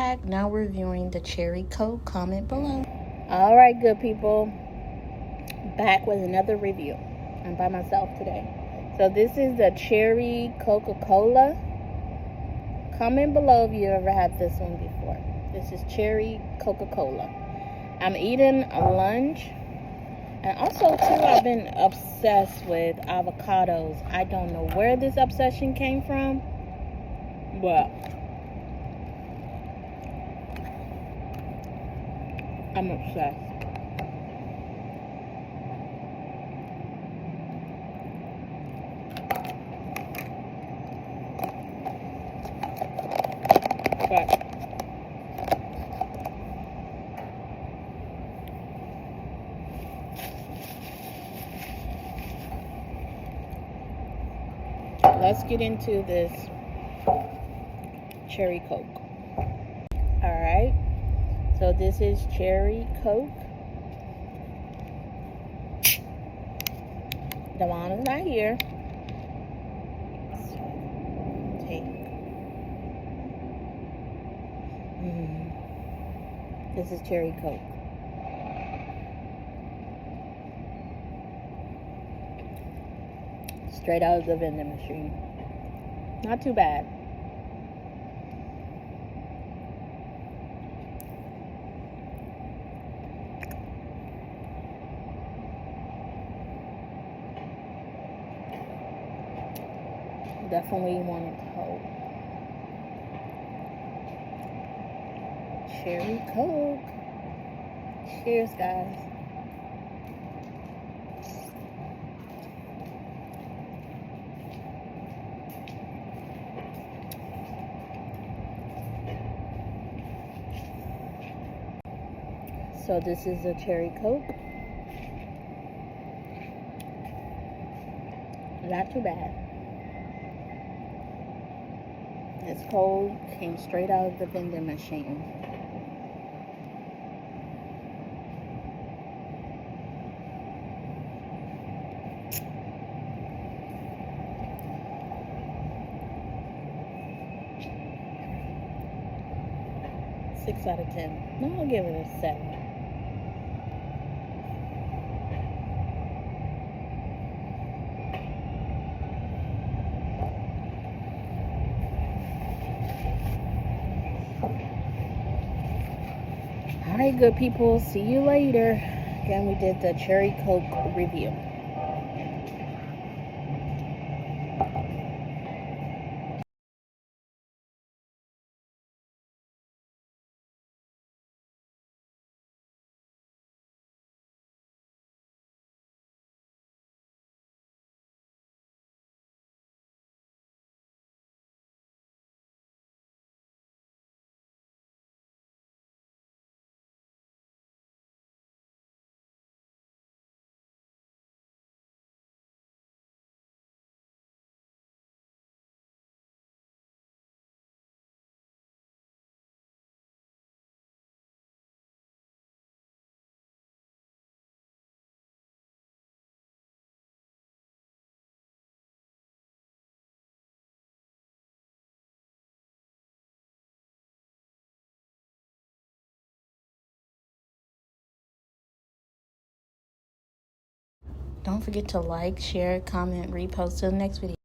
back. Now we're reviewing the cherry Coke. Comment below. All right, good people. Back with another review. I'm by myself today. So this is the cherry Coca-Cola. Comment below if you ever had this one before. This is cherry Coca-Cola. I'm eating a lunch. And also, too, I've been obsessed with avocados. I don't know where this obsession came from, but I'm obsessed. But let's get into this cherry Coke. Alright, so this is cherry Coke. The mom is not here. So, take. This is cherry Coke. Straight out of the vending machine. Not too bad. Definitely want Coke. Cherry Coke. Cheers, guys. So this is a cherry Coke. Not too bad. It's cold, came straight out of the vending machine. Six out of 10. No, I'll give it a 7. Alright, good people, see you later. Again, we did the cherry Coke review. Don't forget to like, share, comment, repost. Till the next video.